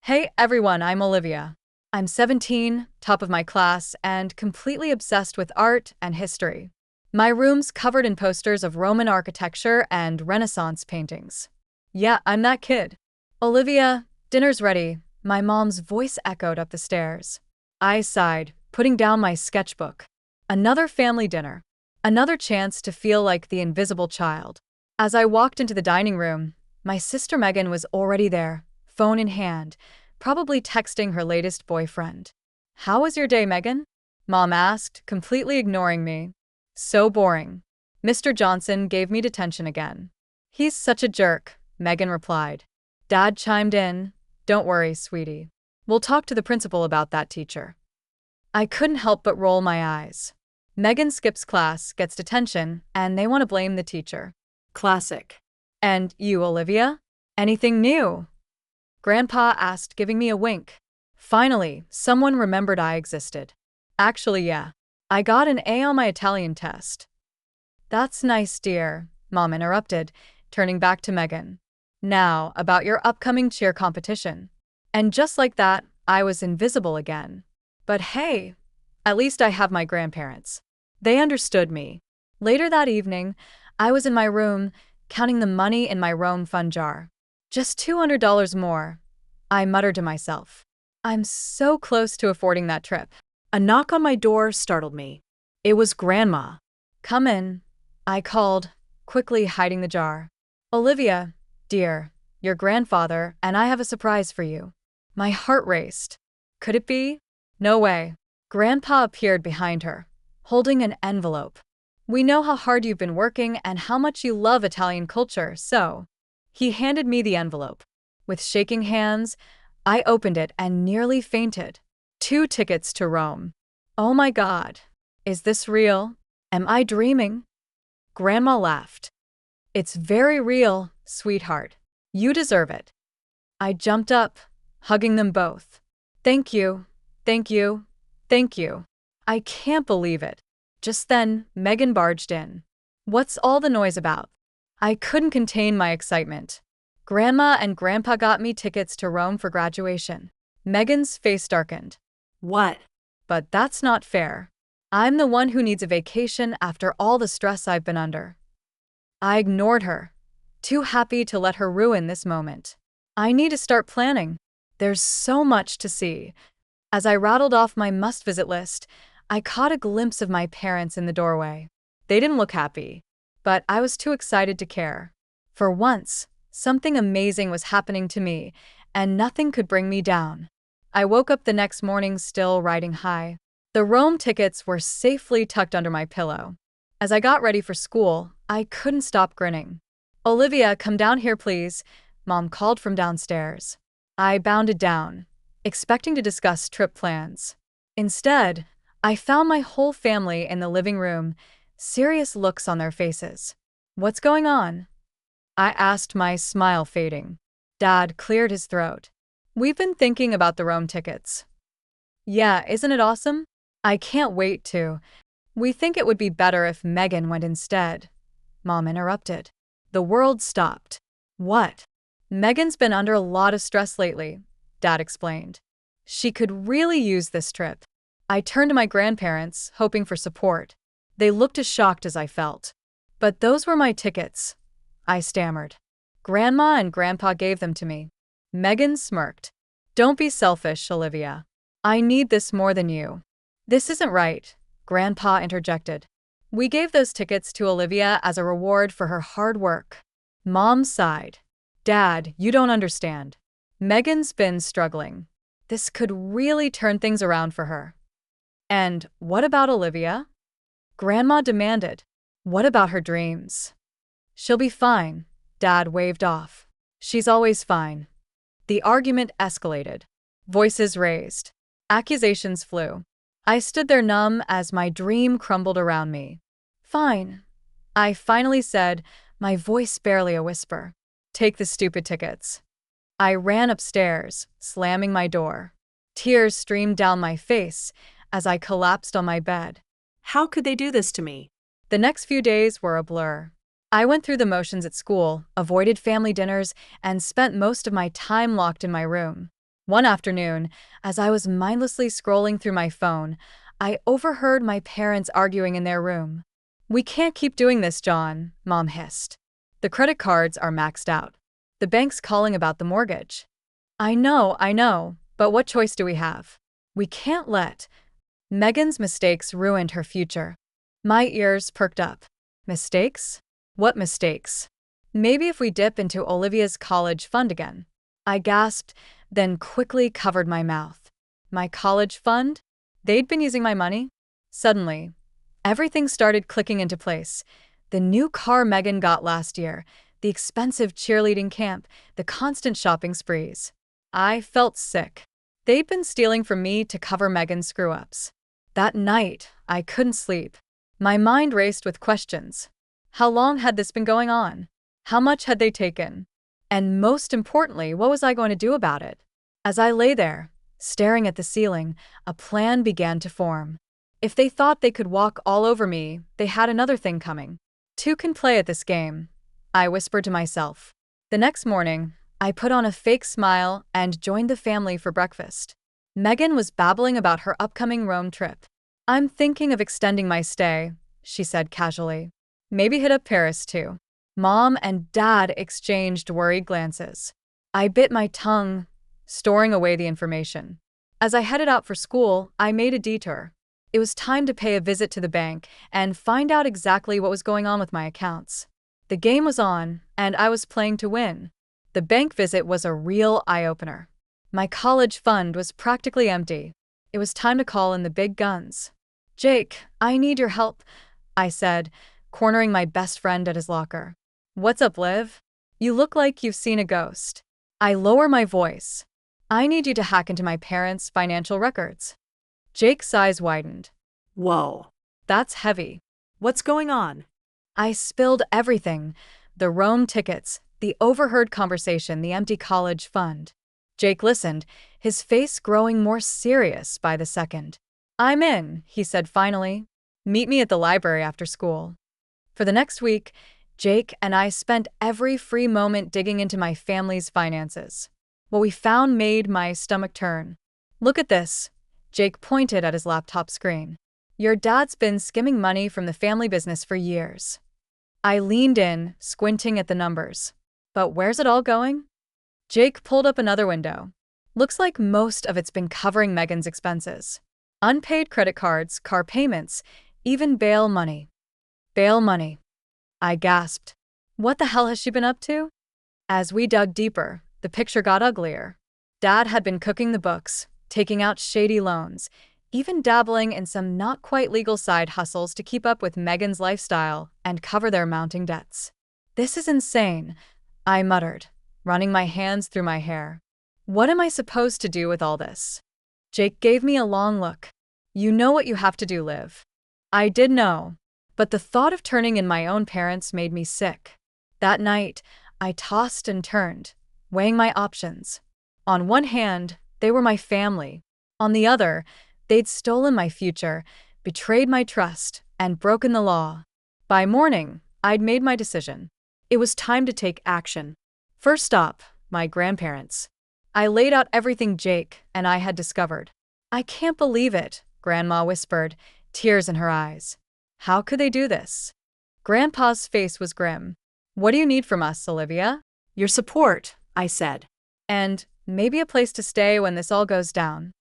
Hey everyone, I'm Olivia. I'm 17, top of my class, and completely obsessed with art and history. My room's covered in posters of Roman architecture and Renaissance paintings. Yeah, I'm that kid. Olivia, dinner's ready. My mom's voice echoed up the stairs. I sighed, putting down my sketchbook. Another family dinner. Another chance to feel like the invisible child. As I walked into the dining room, my sister Megan was already there, phone in hand, probably texting her latest boyfriend. "How was your day, Megan?" Mom asked, completely ignoring me. "So boring." Mr. Johnson gave me detention again. "He's such a jerk," Megan replied. Dad chimed in, "Don't worry, sweetie. We'll talk to the principal about that teacher." I couldn't help but roll my eyes. Megan skips class, gets detention, and they want to blame the teacher. Classic. "And you, Olivia? Anything new?" Grandpa asked, giving me a wink. Finally, someone remembered I existed. "Actually, yeah. I got an A on my Italian test." "That's nice, dear," Mom interrupted, turning back to Megan. "Now, about your upcoming cheer competition." And just like that, I was invisible again. But hey, at least I have my grandparents. They understood me. Later that evening, I was in my room, counting the money in my Rome fund jar. Just $200 more, I muttered to myself. I'm so close to affording that trip. A knock on my door startled me. It was Grandma. "Come in," I called, quickly hiding the jar. "Olivia, dear, your grandfather and I have a surprise for you." My heart raced. Could it be? No way. Grandpa appeared behind her, holding an envelope. "We know how hard you've been working and how much you love Italian culture, so..." He handed me the envelope. With shaking hands, I opened it and nearly fainted. 2 tickets to Rome. Oh my God. Is this real? Am I dreaming? Grandma laughed. "It's very real, sweetheart. You deserve it." I jumped up, hugging them both. "Thank you, thank you, thank you. I can't believe it." Just then, Megan barged in. "What's all the noise about?" I couldn't contain my excitement. "Grandma and Grandpa got me tickets to Rome for graduation." Megan's face darkened. "What?" "But that's not fair. I'm the one who needs a vacation after all the stress I've been under." I ignored her, too happy to let her ruin this moment. "I need to start planning. There's so much to see." As I rattled off my must-visit list, I caught a glimpse of my parents in the doorway. They didn't look happy, but I was too excited to care. For once, something amazing was happening to me, and nothing could bring me down. I woke up the next morning still riding high. The Rome tickets were safely tucked under my pillow. As I got ready for school, I couldn't stop grinning. "Olivia, come down here, please," Mom called from downstairs. I bounded down, expecting to discuss trip plans. Instead, I found my whole family in the living room, serious looks on their faces. "What's going on?" I asked, my smile fading. Dad cleared his throat. "We've been thinking about the Rome tickets." "Yeah, isn't it awesome? I can't wait to. We think it would be better if Megan went instead." Mom interrupted. The world stopped. "What?" "Megan's been under a lot of stress lately," Dad explained. "She could really use this trip." I turned to my grandparents, hoping for support. They looked as shocked as I felt. "But those were my tickets," I stammered. "Grandma and Grandpa gave them to me." Megan smirked. "Don't be selfish, Olivia. I need this more than you." "This isn't right," Grandpa interjected. "We gave those tickets to Olivia as a reward for her hard work." Mom sighed. "Dad, you don't understand. Megan's been struggling. This could really turn things around for her." "And what about Olivia?" Grandma demanded. "What about her dreams?" "She'll be fine," Dad waved off. "She's always fine." The argument escalated. Voices raised. Accusations flew. I stood there numb as my dream crumbled around me. "Fine," I finally said, my voice barely a whisper. "Take the stupid tickets." I ran upstairs, slamming my door. Tears streamed down my face as I collapsed on my bed. How could they do this to me? The next few days were a blur. I went through the motions at school, avoided family dinners, and spent most of my time locked in my room. One afternoon, as I was mindlessly scrolling through my phone, I overheard my parents arguing in their room. "We can't keep doing this, John," Mom hissed. "The credit cards are maxed out. The bank's calling about the mortgage." I know, but what choice do we have? We can't let Megan's mistakes ruined her future. My ears perked up. Mistakes? What mistakes? Maybe if we dip into Olivia's college fund again. I gasped, then quickly covered my mouth. My college fund? They'd been using my money? Suddenly, everything started clicking into place. The new car Megan got last year, the expensive cheerleading camp, the constant shopping sprees. I felt sick. They'd been stealing from me to cover Megan's screw-ups. That night, I couldn't sleep. My mind raced with questions. How long had this been going on? How much had they taken? And most importantly, what was I going to do about it? As I lay there, staring at the ceiling, a plan began to form. If they thought they could walk all over me, they had another thing coming. Two can play at this game, I whispered to myself. The next morning, I put on a fake smile and joined the family for breakfast. Megan was babbling about her upcoming Rome trip. "I'm thinking of extending my stay," she said casually. "Maybe hit up Paris too." Mom and Dad exchanged worried glances. I bit my tongue, storing away the information. As I headed out for school, I made a detour. It was time to pay a visit to the bank and find out exactly what was going on with my accounts. The game was on, and I was playing to win. The bank visit was a real eye-opener. My college fund was practically empty. It was time to call in the big guns. "Jake, I need your help," I said, cornering my best friend at his locker. "What's up, Liv? You look like you've seen a ghost." I lower my voice. "I need you to hack into my parents' financial records." Jake's eyes widened. Whoa, "That's heavy." what's going on? I spilled everything: the Rome tickets, the overheard conversation, the empty college fund. Jake listened, his face growing more serious by the second. "I'm in," he said finally. "Meet me at the library after school." For the next week, Jake and I spent every free moment digging into my family's finances. What we found made my stomach turn. "Look at this." Jake pointed at his laptop screen. "Your dad's been skimming money from the family business for years." I leaned in, squinting at the numbers. "But where's it all going?" Jake pulled up another window. "Looks like most of it's been covering Megan's expenses. Unpaid credit cards, car payments, even bail money." "Bail money." I gasped. What the hell has she been up to? As we dug deeper, the picture got uglier. Dad had been cooking the books, taking out shady loans, even dabbling in some not quite legal side hustles to keep up with Megan's lifestyle and cover their mounting debts. "This is insane," I muttered, running my hands through my hair. "What am I supposed to do with all this?" Jake gave me a long look. "You know what you have to do, Liv." I did know, but the thought of turning in my own parents made me sick. That night, I tossed and turned, weighing my options. On one hand, they were my family. On the other, they'd stolen my future, betrayed my trust, and broken the law. By morning, I'd made my decision. It was time to take action. First stop, my grandparents. I laid out everything Jake and I had discovered. "I can't believe it," Grandma whispered, tears in her eyes. "How could they do this?" Grandpa's face was grim. "What do you need from us, Olivia?" Your support, I said. "And maybe a place to stay when this all goes down."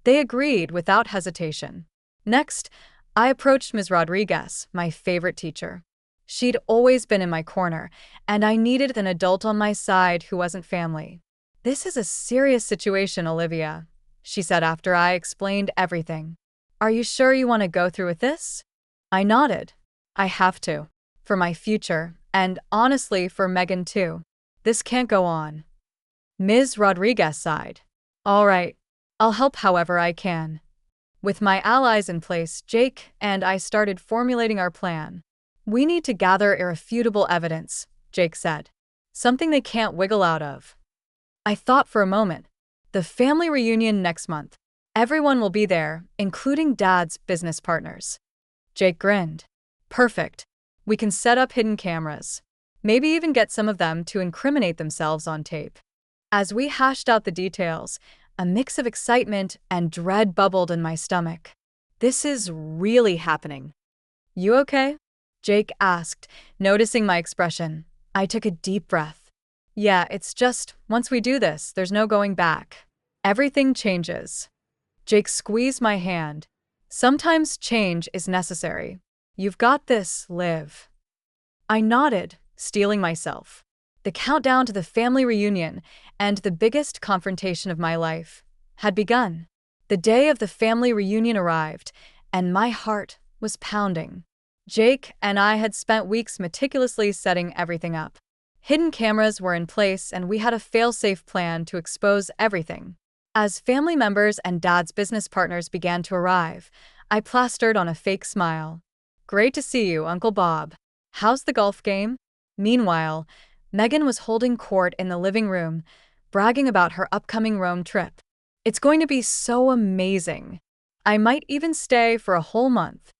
They agreed without hesitation. Next, I approached Ms. Rodriguez, my favorite teacher. She'd always been in my corner, and I needed an adult on my side who wasn't family. "This is a serious situation, Olivia," she said after I explained everything. "Are you sure you want to go through with this?" I nodded. "I have to. For my future, and honestly for Megan too. This can't go on." Ms. Rodriguez sighed. "All right. I'll help however I can." With my allies in place, Jake and I started formulating our plan. "We need to gather irrefutable evidence," Jake said. "Something they can't wiggle out of." I thought for a moment. The family reunion next month. Everyone will be there, including Dad's business partners. Jake grinned. "Perfect. We can set up hidden cameras. Maybe even get some of them to incriminate themselves on tape." As we hashed out the details, A mix of excitement and dread bubbled in my stomach. This is really happening. You okay? Jake asked, noticing my expression. I took a deep breath. Yeah, it's just, once we do this, there's no going back. Everything changes. Jake squeezed my hand. Sometimes change is necessary. You've got this, Liv. I nodded, steeling myself. The countdown to the family reunion and the biggest confrontation of my life had begun. The day of the family reunion arrived, and my heart was pounding. Jake and I had spent weeks meticulously setting everything up. Hidden cameras were in place, and we had a fail-safe plan to expose everything. As family members and Dad's business partners began to arrive, I plastered on a fake smile. Great to see you, Uncle Bob. How's the golf game? Meanwhile, Megan was holding court in the living room, bragging about her upcoming Rome trip. It's going to be so amazing. I might even stay for a whole month.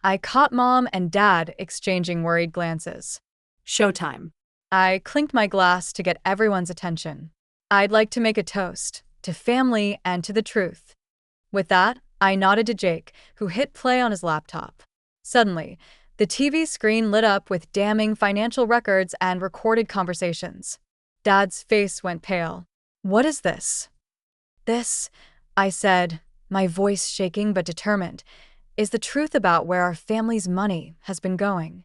I caught Mom and Dad exchanging worried glances. Showtime. I clinked my glass to get everyone's attention. I'd like to make a toast to family and to the truth. With that, I nodded to Jake, who hit play on his laptop. Suddenly, the TV screen lit up with damning financial records and recorded conversations. Dad's face went pale. What is this? This, I said, my voice shaking but determined, is the truth about where our family's money has been going.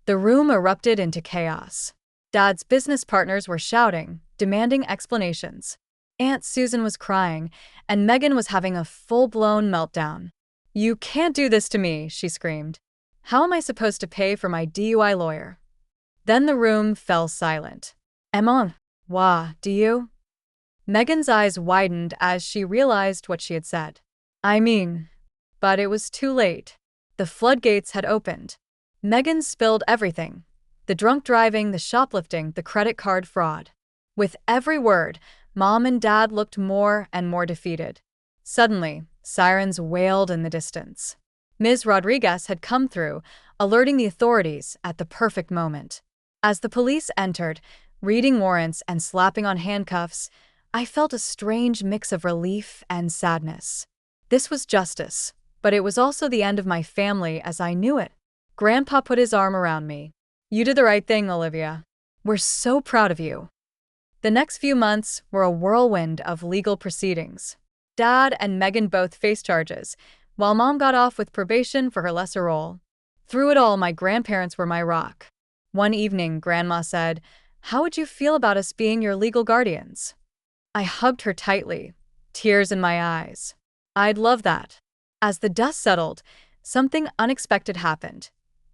The room erupted into chaos. Dad's business partners were shouting, demanding explanations. Aunt Susan was crying, and Megan was having a full-blown meltdown. You can't do this to me, she screamed. How am I supposed to pay for my DUI lawyer? Then the room fell silent. Emma, do you? Megan's eyes widened as she realized what she had said. But it was too late. The floodgates had opened. Megan spilled everything. The drunk driving, the shoplifting, the credit card fraud. With every word, Mom and Dad looked more and more defeated. Suddenly, sirens wailed in the distance. Ms. Rodriguez had come through, alerting the authorities at the perfect moment. As the police entered, reading warrants and slapping on handcuffs, I felt a strange mix of relief and sadness. This was justice, but it was also the end of my family as I knew it. Grandpa put his arm around me. You did the right thing, Olivia. We're so proud of you. The next few months were a whirlwind of legal proceedings. Dad and Megan both faced charges, while Mom got off with probation for her lesser role. Through it all, my grandparents were my rock. One evening, Grandma said, "How would you feel about us being your legal guardians?" I hugged her tightly, tears in my eyes. I'd love that. As the dust settled, something unexpected happened.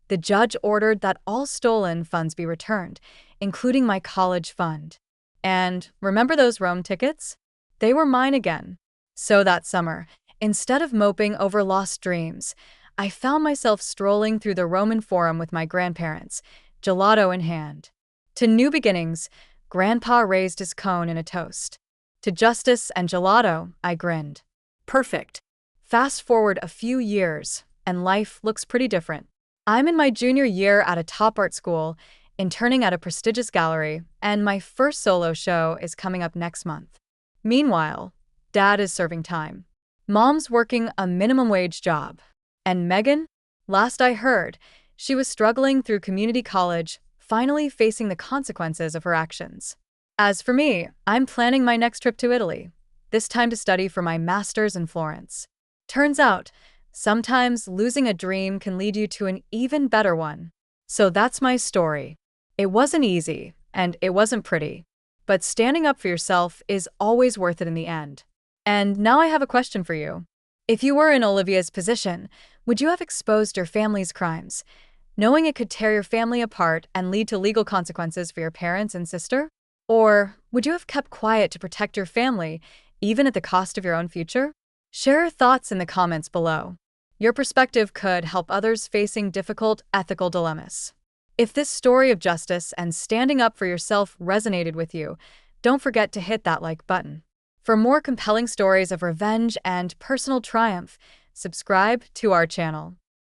The judge ordered that all stolen funds be returned, including my college fund. And remember those Rome tickets? They were mine again. So that summer, instead of moping over lost dreams, I found myself strolling through the Roman Forum with my grandparents, gelato in hand. To new beginnings, Grandpa raised his cone in a toast. To justice and gelato, I grinned. Perfect. Fast forward a few years, and life looks pretty different. I'm in my junior year at a top art school, interning at a prestigious gallery, and my first solo show is coming up next month. Meanwhile, Dad is serving time. Mom's working a minimum wage job. And Megan? Last I heard, she was struggling through community college, finally facing the consequences of her actions. As for me, I'm planning my next trip to Italy, this time to study for my master's in Florence. Turns out, sometimes losing a dream can lead you to an even better one. So that's my story. It wasn't easy, and it wasn't pretty. But standing up for yourself is always worth it in the end. And now I have a question for you. If you were in Olivia's position, would you have exposed your family's crimes, knowing it could tear your family apart and lead to legal consequences for your parents and sister? Or would you have kept quiet to protect your family, even at the cost of your own future? Share your thoughts in the comments below. Your perspective could help others facing difficult ethical dilemmas. If this story of justice and standing up for yourself resonated with you, don't forget to hit that like button. For more compelling stories of revenge and personal triumph, subscribe to our channel.